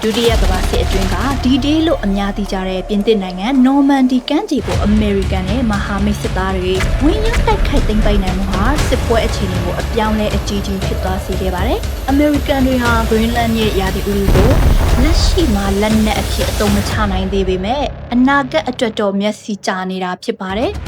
ဒုတိယကမ္ဘာစစ်အတွင်းကဒီဒေးလို့အများသိကြတဲ့ပြင်သစ်နိုင်ငံနော်မန်ဒီကမ်းခြေကိုအမေရိကန်နဲ့မဟာမိတ်စစ်သားတွေဝင်ရောက်တိုက်ခိုက်သိမ်းပိုက်နိုင်မှုဟာစစ်ပွဲအခြေအနေကိုအပြောင်းလဲအကြီးကြီးဖြစ်သွားစေခဲ့ပါတယ်။အမေရိကန်တွေဟာ Greenland ရဲ့ရာသီဥတုကိုလက်ရှိမှာလက်နက်အဖြစ်အသုံးမချနိုင်သေးပေမဲ့အနာဂတ်အတွက်တော့မျက်စိကျနေတာဖြစ်ပါတယ်။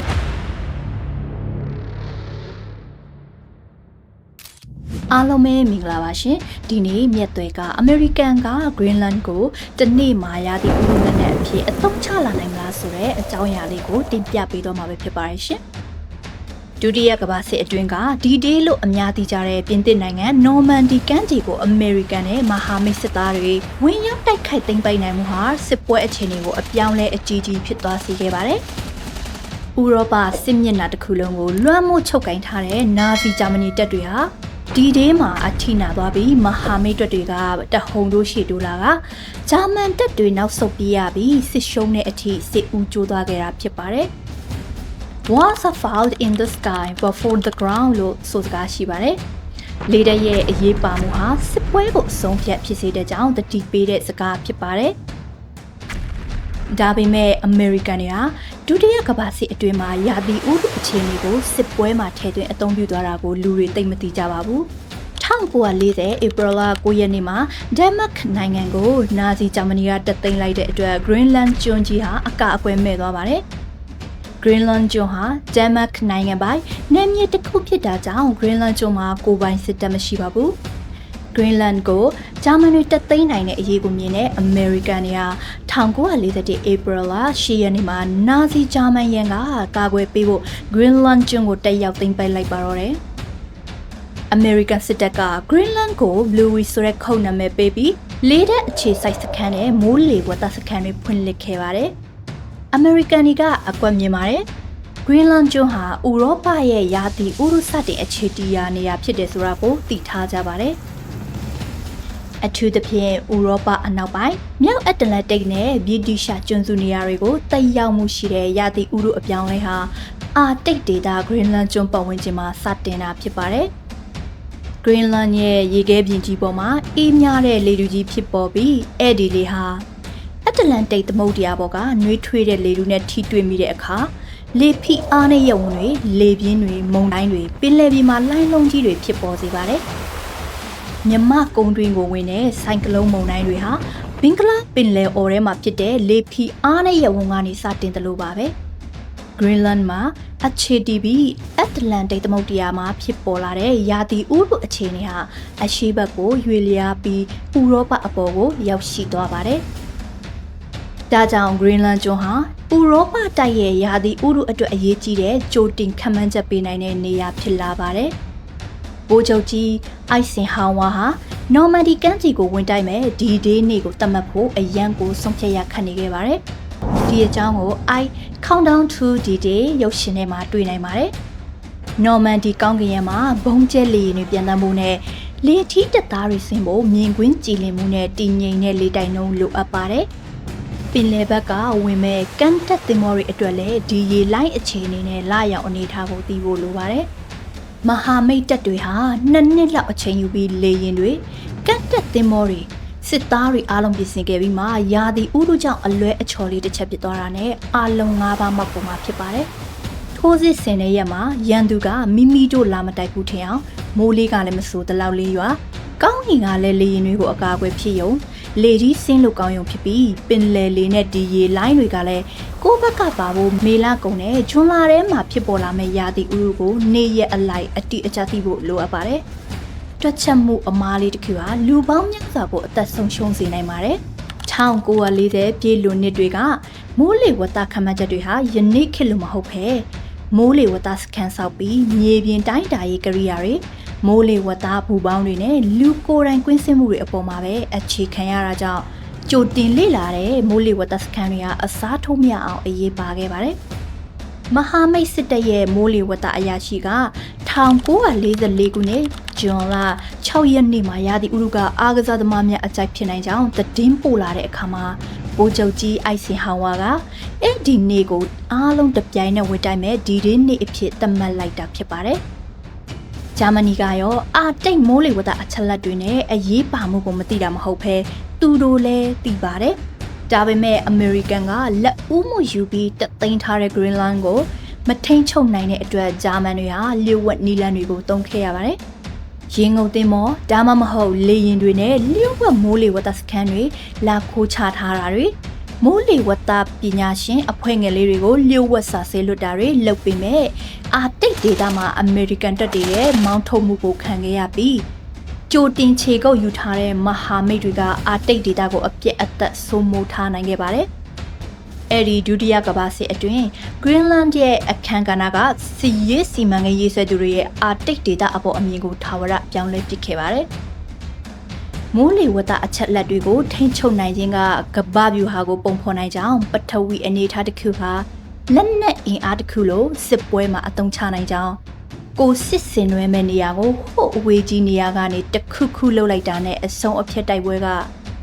အားလုံးပဲမင်္ဂလာပါရှင်ဒီနေ့မြက်သွဲကအမေရိကန်က Greenland ကိုတနေ့မှာရာသီဥတုနဲ့အဖြစ်အသုံးချလာနိုင်မလားဆိုတဲ့အကြောင်းအရာလေးကိုတင်ပြပေးတော့မှာပဲဖြစ်ပါတယ်ရှင်ဒုတိယကမ္ဘာစစ်အတွင်းကဒီဒေးလို့အများသိကြတဲ့ပြင်သစ်နိုင်ငံနော်မန်ဒီကမ်းခြေကိုအမေရိကန်နဲ့မဟာမိတ်စစ်သားတွေဝင်ရောက်တိုက်ခိုက်သိမ်းပိုက်နိုင်မှုဟာစစ်ပွဲအခြေအနေကိုအပြောင်းလဲအကြီးကြီးဖြစ်သွားစေခဲ့ပါတယ်ဥရောပစစ်မျက်နှာတစ်ခုလုံးကိုလွှမ်းမိုးချုပ်ကိုင်ထားတဲ့နာဇီဂျာမနီတပ်တွေဟာဒီဒေးမှာအထိနာသွားပြီးမဟာမိတ်တပ်တွေကတဟုန်တို့ရှေ့တိုးလာကဂျာမန်တပ်တွေနောက်ဆုတ်ပြေးရပြီးစစ်ရှုံးတဲ့အထိစစ်ဦးကျိုးသွားခဲ့တာဖြစ်ပါတယ်။ Wars are found in the sky before the ground လို့ဆိုစကားရှိပါတယ်။လေတပ်ရဲ့အရေးပါမှုဟာစစ်ပွဲကိုအဆုံးဖြတ်ဖြစ်စေတဲ့ကြောင့်တတိပေးတဲ့စကားဖြစ်ပါတယ်။ဒါပေမဲ့အမေရိကန်တွေကဒုတိယကမ္ဘာစစ်အတွင်းမှာရာသီဥတုအခြေအနေကိုစစ်ပွဲမှာထည့်သွင်းအသုံးပြုသွားတာကိုလူတွေသိမသိကြပါဘူး။1940 April 9 ရက်နေ့မှာဒန်မတ်နိုင်ငံကိုနာဇီဂျာမနီကတပ်သိမ်းလိုက်တဲ့အတွက် Greenland ကျွန်းကြီးဟာအကအကွဲမဲ့သွားပါတယ်။ Greenland ကျွန်းဟာဒန်မတ်နိုင်ငံပိုင်နယ်မြေတစ်ခုဖြစ်တာကြောင့် Greenland ကျွန်းမှာကိုယ်ပိုင်စစ်တပ်မရှိပါဘူး။ Greenland ကိုဂျာမန်တွေတပ်သိမ်းနိုင်တဲ့အရေးကိုမြင်တဲ့အမေရိကန်တွေက1941 April 10 ရက်နေ့မှာနာဇီဂျာမန်ရန်ကကာကွယ်ပေးဖို့ Greenland ကျွန်းကိုတက်ရောက်သိမ်းပိုက်လိုက်ပါတော့တယ်။ American စစ်တပ်က Greenland ကို Bluey ဆိုတဲ့ခုတ်နာမည်ပေးပြီးလေတပ်အခြေစိုက်စခန်းနဲ့မိုးလေဝသစခန်းတွေဖွင့်လှစ်ခဲ့ပါတယ်။ American တွေကအကွက်မြင်ပါတယ်။ Greenland ကျွန်းဟာဥရောပရဲ့ရာသီဥတုစတင်အခြေတည်ရာနေရာဖြစ်တယ်ဆိုတာကိုသိထားကြပါတယ်။အထူးသဖြင့်ဥရောပအနောက်ပိုင်းမြောက်အတ္တလန္တိတ်နဲ့ဗြိတိရှကျွန်းစုနေရာတွေကိုတိုက်ရောက်မှုရှိတဲ့ရာသီဥတုအပြောင်းလဲဟာအာတိတ်ဒေသ Greenland ကျွန်းပတ်ဝန်းကျင်မှာစတင်တာဖြစ်ပါတယ်။ Greenland ရဲ့ရေခဲပြင်ကြီးပေါ်မှာအေးမြတဲ့လေထုကြီးဖြစ်ပေါ်ပြီးအဲ့ဒီလေဟာအတ္တလန္တိတ်သမုဒ္ဒရာပေါ်ကနှွေးထွေးတဲ့လေထုနဲ့ထိတွေ့မိတဲ့အခါလေဖိအားနဲ့ရုံတွေလေပြင်းတွေမုန်တိုင်းတွေပင်လယ်ပြင်မှာလှိုင်းလုံးကြီးတွေဖြစ်ပေါ်စေပါတယ်။မြမကုန်းတွင်းကိုဝင်တဲ့ဆိုင်ကလုန်းမုန်တိုင်းတွေဟာဘင်္ဂလားပင်လယ်အော်ထဲမှာဖြစ်တဲ့လေဖိအားနဲ့ရုံကနေစတင်တယ်လို့ပါပဲ။ Greenland မှာအခြေတည်ပြီးအတ္တလန္တိတ်သမုဒ္ဒရာမှာဖြစ်ပေါ်လာတဲ့ရာသီဥတုအခြေအနေဟာအရှေ့ဘက်ကိုရွေ့လျားပြီးဥရောပအပေါ်ကိုရောက်ရှိသွားပါတယ်။ဒါကြောင့် Greenland ကျွန်းဟာဥရောပတိုက်ရဲ့ရာသီဥတုအတွက်အရေးကြီးတဲ့ကြိုတင်ခန့်မှန်းချက်ပေးနိုင်တဲ့နေရာဖြစ်လာပါတယ်။ဗိုလ်ချုပ်ကြီးအိုက်ဆင်ဟောင်ဝါဟာနော်မန်ဒီကမ်းခြေကိုဝင်တိုက်မဲ့ဒီဒေးနေ့ကိုသတ်မှတ်ဖို့အရန်ကိုဆုံးဖြတ်ရခတ်နေခဲ့ပါတယ်။ဒီအကြောင်းကို Countdown to D-Day ရုပ်ရှင်ထဲမှာတွေ့နိုင်ပါတယ်။နော်မန်ဒီကောင်းကင်ယံမှာဘုံကျဲလေယာဉ်တွေပြန်တမ်းမှုနဲ့လေထီးတပ်သားတွေဆင်းဖို့မြင်ကွင်းကြည်လင်မှုနဲ့တည်ငြိမ်တဲ့လေတိုက်နှုန်းလိုအပ်ပါတယ်။ပင်လယ်ဘက်ကဝင်မဲ့ကန်တက်သင်္ဘောတွေအတွက်လည်းဒီရေလိုင်းအခြေအနေနဲ့လာရောက်အနေထားကိုသိဖို့လိုပါတယ်။မဟာမိတ်တပ်တွေဟာ2 နှစ်လောက်အချိန်ယူပြီးလေရင်တွေကတ်တက်သင်္ဘောတွေစစ်သားတွေအားလုံးပြင်ဆင်ခဲ့ပြီးမှရာသီဥတုကြောင့်အလွဲအချော်လေးတစ်ချက်ဖြစ်သွားတာနဲ့အားလုံး5ပါးမောက်ပုံမှာဖြစ်ပါတယ်။ထိုးစစ်ဆင်တဲ့ရက်မှာရန်သူကမိမိတို့လာမတိုက်ဘူးထင်အောင်မိုးလေးကလည်းမစိုးတလောက်လေးရွာကောင်းကင်ကလည်းလေရင်တွေကိုအကာအကွယ်ဖြစ်ယုံလေကြီးဆင်းလို့ကောင်းယုံဖြစ်ပြီးပင်လယ်လေနဲ့ဒီရေလိုင်းတွေကလည်းကိုယ့်ဘက်ကပါဖို့မေလကုံနဲ့ဂျွန်လာထဲမှာဖြစ်ပေါ်လာမယ့်ရာသီဥတုကိုနေ့ရက်အလိုက်အတိအကျသိဖို့လိုအပ်ပါတယ်။တွက်ချက်မှုအမားလေးတစ်ခုဟာလူပေါင်းများစွာကိုအသက်ဆုံးရှုံးစေနိုင်ပါတယ်။1940ပြည့်လွန်နှစ်တွေကမိုးလေဝသခန့်မှန်းချက်တွေဟာယနေ့ခေတ်လိုမဟုတ်ဘဲမိုးလေဝသစခန်းဆောက်ပြီးမြေပြင်တိုင်းတာရေးကိရိယာတွေမိုးလေဝသဘူပေါင်းတွေနဲ့လူကိုယ်တိုင်ကွင်းဆင်းမှုတွေအပေါ်မှာပဲအခြေခံရတာကြောင့်ကြိုတင်လေ့လာတဲ့မိုးလေဝသစခန်းတွေကအစားထိုးမရအောင်အရေးပါခဲ့ပါတယ်။မဟာမိတ်စစ်တပ်ရဲ့မိုးလေဝသအရာရှိက1944ခုနှစ်ဇွန်လ6 ရက်နေ့မှာရာသီဥတုကအားကစားသမားများအကြိုက်ဖြစ်နိုင်ကြောင်းသတင်းပို့လာတဲ့အခါမှာဗိုလ်ချုပ်ကြီးအိုက်ဆင်ဟောင်ဝါကအဲ့ဒီနေ့ကိုအားလုံးတပြိုင်နက်ဝင်တိုက်မဲ့ဒီဒေးနေ့အဖြစ်သတ်မှတ်လိုက်တာဖြစ်ပါတယ်။ဂျာမနီကရောအာတိတ်မိုးလေဝသအချက်လက်တွေနဲ့အရေးပါမှုကိုမသိတာမဟုတ်ဘဲသူ သူတို့လည်းသိပါတယ်ဒါပေမဲ့ American ကလက်ဦးမှုယူပြီးတသိမ်းထားတဲ့ Greenland ကိုမထိန်ချုပ်နိုင်တဲ့အတွက်ဂျာမန်တွေဟာလျှို့ဝှက်နီလန်တွေကိုတုံးခဲ့ရပါတယ်။ရေငုံတင်မောဒါမှမဟုတ်လေရင်တွေနဲ့လျှို့ဝှက်မိုးလေဝသစခန်းတွေလာခိုးချထားတာတွေမိုးလေဝသပညာရှင်အဖွဲ့ငယ်လေးတွေကိုလျှို့ဝှက်စာဆေးလွတ်တာတွေလုပ်ပေမဲ့အာတိတ်ဒေသမှာ American တပ်တွေရဲ့မောင်းထုတ်မှုကိုခံခဲ့ရပြီးကြိုတင်ခြေကုပ်ယူထားတဲ့မဟာမိတ်တွေကအာတိတ်ဒေသကိုအပြစ်အသက်စိုးမိုးထားနိုင်ခဲ့ပါတယ်။အဲ့ဒီဒုတိယကမ္ဘာစစ်အတွင်း Greenland ရဲ့အခမ်းကဏ္ဍကစီရေးစီမံကိန်းရေးဆွဲသူတွေရဲ့အာတိတ်ဒေသအပေါ်အမြင်ကိုထာဝရပြောင်းလဲပစ်ခဲ့ပါတယ်။မိုးလေဝသအချက်လက်တွေကိုထိန်းချုပ်နိုင်ခြင်းကကမ္ဘာဗျူဟာကိုပုံဖော်နိုင်ကြောင်းပထဝီအနေအထားတစ်ခုဟာလက်နက်အင်အားတစ်ခုလိုစစ်ပွဲမှာအသုံးချနိုင်ကြောင်းကိုစစ်စင်နွဲမဲ့နေရာကိုဟိုအဝေးကြီးနေရာကနေတခုခုလှုပ်လိုက်တာနဲ့အဆုံးအဖြစ်တိုက်ပွဲက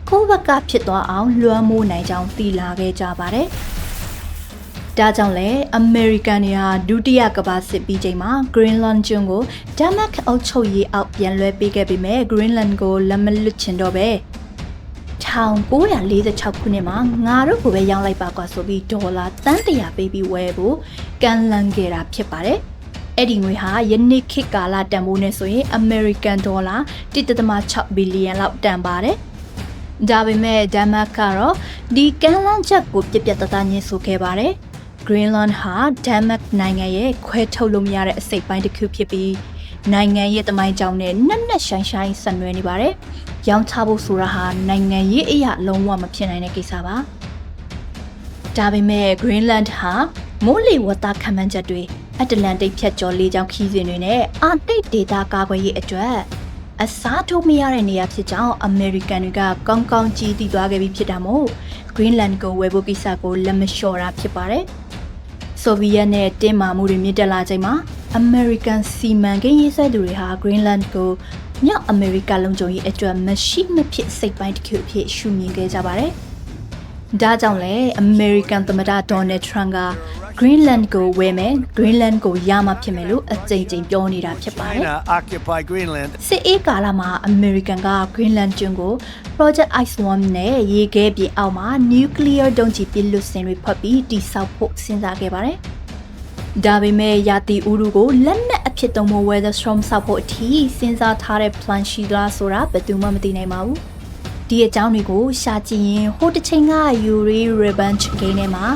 ကိုယ့်ဘက်ကဖြစ်သွားအောင်လွှမ်းမိုးနိုင်ကြောင်းသိလာခဲ့ကြပါတယ်။ဒါကြောင့်လဲ American တွေဟာဒုတိယကမ္ဘာစစ်ပြီးချိန်မှာ Greenland ကျွန်းကို Denmark အုပ်ချုပ်ရေးအောက်ပြန်လွှဲပေးခဲ့ပေမဲ့ Greenland ကိုလက်မလွတ်ချင်တော့ပဲ1946ခုနှစ်မှာငါတို့ကိုပဲရောင်းလိုက်ပါကွာဆိုပြီးဒေါ်လာတန်း100ပေးပြီးဝယ်ဖို့ကမ်းလှမ်းခဲ့တာဖြစ်ပါတယ်။အဲ့ဒီငွေဟာယနေ့ခေတ်ကာလတန်ဖိုးနဲ့ဆိုရင် American ဒေါ်လာ 1.6 ဘီလီယံလောက်တန်ပါတယ်။ဒါပေမဲ့ဒန်မတ်ကတော့ဒီကမ်းလှမ်းချက်ကိုပြပြတသားညှင်းဆိုခဲ့ပါတယ်။ Greenland ဟာဒန်မတ်နိုင်ငံရဲ့ခွဲထုတ်လို့မရတဲ့အစိတ်ပိုင်းတစ်ခုဖြစ်ပြီးနိုင်ငံရဲ့တမိုင်းကြောင်းနဲ့နက်နက်ရှိုင်းရှိုင်းဆက်နွယ်နေပါတယ်။ရောင်းချဖို့ဆိုတာဟာနိုင်ငံရေးအရာလုံးဝမဖြစ်နိုင်တဲ့ကိစ္စပါ။ဒါပေမဲ့ Greenland ဟာမိုးလေဝသခန့်မှန်းချက်တွေအတ္တလန်တိတ်ဖြတ်ကျော်လေးချောင်းခီးစဉ်တွေနဲ့အာတိတ်ဒေသကာကွယ်ရေးအတွက်အစားထိုးမရတဲ့နေရာဖြစ်ကြောင်း American တွေကကောင်းကောင်းကြည့်သိသွားခဲ့ပြီးဖြစ်တာမို့ Greenland ကိုဝယ်ဖို့ကိစ္စကိုလက်မလျှော့တာဖြစ်ပါတယ်။ ဆိုဗီယက်နဲ့တင်းမာမှုတွေမြင့်တက်လာချိန်မှာ American စီမံကိန်းရေးဆွဲသူတွေဟာ Greenland ကိုမြောက်အမေရိကလုံခြုံရေးအတွက်မရှိမဖြစ်စိတ်ပိုင်းတစ်ခုအဖြစ်ရှုမြင်ခဲ့ကြပါတယ်။ဒါကြောင့်လဲ American သမ္မတ Donald Trump က Greenland ကိုဝယ်မယ် Greenland ကိုရမှာဖြစ်မယ်လို့အကြိမ်ကြိမ်ပြောနေတာဖြစ်ပါတယ်။စစ်အေးကာလမှာ American က Greenland ကျွန်းကို Project Iceworm နဲ့ရေခဲပြင်အောက်မှာ nuclear ဒုံးကျည်ပစ်လွှတ်စင်တွေဖတ်ပြီးတိစောက်ဖို့စဉ်းစားခဲ့ပါတယ်။ဒါပေမဲ့ရာသီဥတုကိုလက်နက်အဖြစ်သုံးဖို့ weather storm ဆောက်ဖို့အထိစဉ်းစားထားတဲ့ plan ရှိလားဆိုတာဘယ်သူမှမသိနိုင်ပါဘူး။ဒီအကြောင်းတွေကိုရှာကြည့်ရင်ဟိုတစ်ချိန်က Yuri Revenge ဂိမ်းထဲမှာ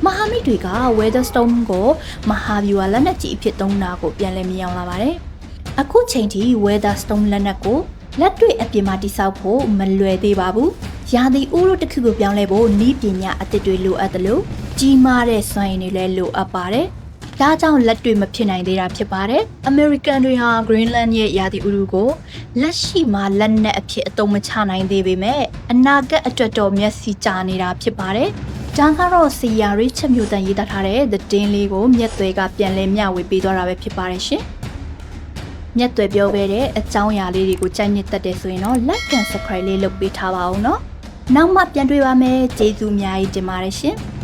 မဟာမိတ်တွေက weather storm ကိုမဟာဗျူဟာလက်နက်ကြီးအဖြစ်သုံးတာကိုပြန်လည်မြင်အောင်လာပါတယ်။အခုချိန်ထိ weather storm လက်နက်ကိုလက်တွေ့အပြင်မှာတိစောက်ဖို့မလွယ်သေးပါဘူး။ရာသီဥတုတစ်ခုကိုပြောင်းလဲဖို့နည်းပညာအသစ်တွေလိုအပ်တယ်လို့ကြီးမားတဲ့စွမ်းရည်တွေလည်းလိုအပ်ပါတယ်။ဒါကြောင့်လက်တွေ့မဖြစ်နိုင်သေးတာဖြစ်ပါတယ်။ American တွေဟာ Greenland ရဲ့ရာသီဥတုကိုလက်ရှိမှာလက်နက်အဖြစ်အသုံးမချနိုင်သေးပေမဲ့အနာဂတ်အတွက်တော့မျက်စိကျနေတာဖြစ်ပါတယ်။ဒါကတော့စီယာရစ်ချက်မျိုးတန်ရေးသားထားတဲ့သတင်းလေးကိုမြက်သွဲကပြန်လည်မျှဝေပေးသွားတာပဲဖြစ်ပါတယ်ရှင်။မြက်သွဲပြောခဲ့တဲ့အကြောင်းအရာလေးတွေကိုကြိုက်နှစ်သက်တယ်ဆိုရင်တော့ like and subscribe လေးလုပ်ပေးထားပါဦးနော်။နောက်မှပြန်တွေ့ပါမယ်။ကျေးဇူးအများကြီးတင်ပါတယ်ရှင်။